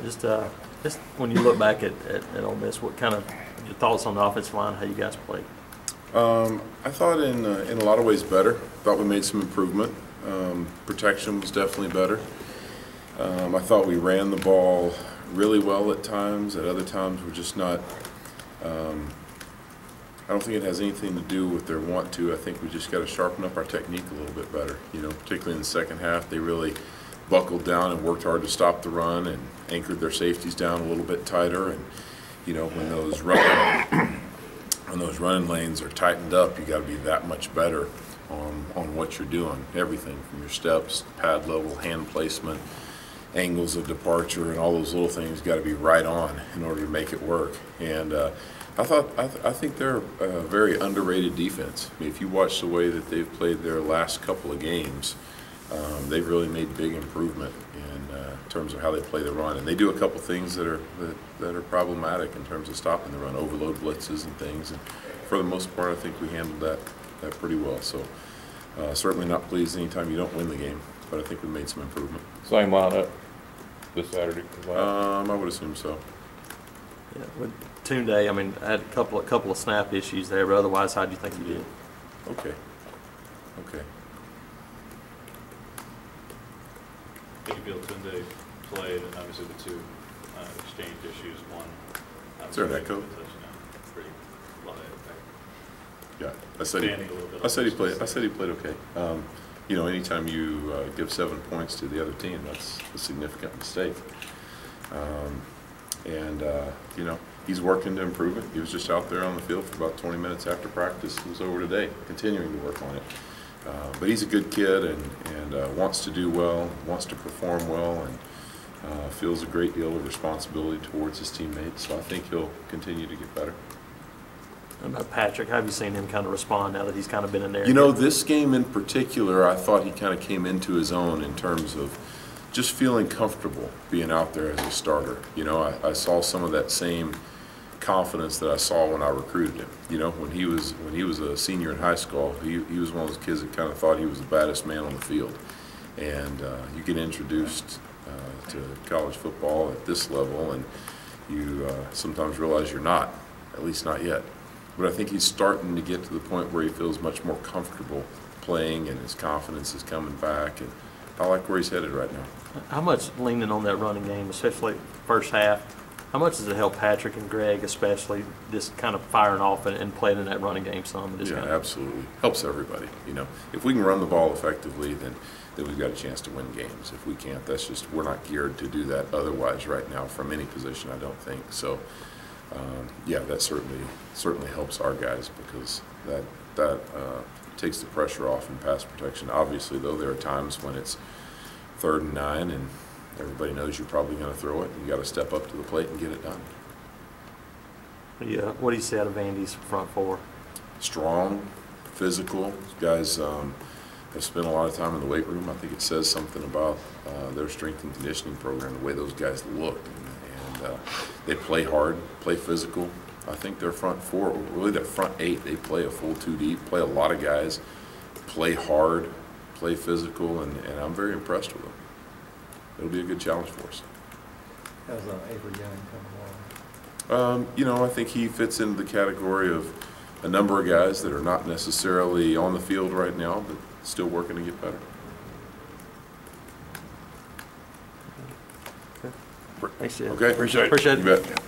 Just when you look back at Ole Miss, what kind of your thoughts on the offensive line, how you guys played? I thought in a lot of ways better. Thought we made some improvement. Protection was definitely better. I thought we ran the ball really well at times. At other times, we're just not. I don't think it has anything to do with their want to. I think we just got to sharpen up our technique a little bit better. You know, particularly in the second half, they really buckled down and worked hard to stop the run and anchored their safeties down a little bit tighter. And you know, when those running lanes are tightened up, you got to be that much better on what you're doing. Everything from your steps, pad level, hand placement, angles of departure, and all those little things got to be right on in order to make it work. And I think they're a very underrated defense. I mean, if you watch the way that they've played their last couple of games, they've really made big improvement in terms of how they play the run. And they do a couple things that are problematic in terms of stopping the run, overload blitzes and things. And for the most part, I think we handled that pretty well. So certainly not pleased anytime you don't win the game, but I think we made some improvement. Same lineup this Saturday? I would assume so. Yeah, with Tunde, I mean, I had a couple of snap issues there, but otherwise, how do you think you did? Okay. How do you feel Tunde played, and obviously the two exchange issues, one. Is there an echo? Pretty well, yeah, I said he played okay. You know, anytime you give 7 points to the other team, that's a significant mistake. You know, he's working to improve it. He was just out there on the field for about 20 minutes after practice. It was over today, continuing to work on it. But he's a good kid and wants to do well, wants to perform well, and feels a great deal of responsibility towards his teammates. So I think he'll continue to get better. What about Patrick? How have you seen him kind of respond now that he's kind of been in there? You know, this game in particular, I thought he kind of came into his own in terms of just feeling comfortable being out there as a starter. You know, I saw some of that same confidence that I saw when I recruited him. You know, when he was a senior in high school, he was one of those kids that kind of thought he was the baddest man on the field. And you get introduced to college football at this level, and you sometimes realize you're not, at least not yet. But I think he's starting to get to the point where he feels much more comfortable playing, and his confidence is coming back. And I like where he's headed right now. How much leaning on that running game, especially first half, how much does it help Patrick and Greg, especially, just kind of firing off and playing in that running game some? Yeah, absolutely. Helps everybody. You know, if we can run the ball effectively, then we've got a chance to win games. If we can't, that's just, we're not geared to do that otherwise right now from any position, I don't think. So, yeah, that certainly helps our guys, because that takes the pressure off in pass protection. Obviously, though, there are times when it's 3rd and 9 and everybody knows you're probably going to throw it. You got to step up to the plate and get it done. Yeah, what do you say out of Vandy's front four? Strong, physical. Guys have spent a lot of time in the weight room. I think it says something about their strength and conditioning program, the way those guys look. And they play hard, play physical. I think their front four, really their front 8, they play a full 2 deep, play a lot of guys, play hard, play physical, and I'm very impressed with them. It'll be a good challenge for us. How's Avery Young coming along? You know, I think he fits into the category of a number of guys that are not necessarily on the field right now, but still working to get better. Thanks, Jeff. Okay, Appreciate it. You bet.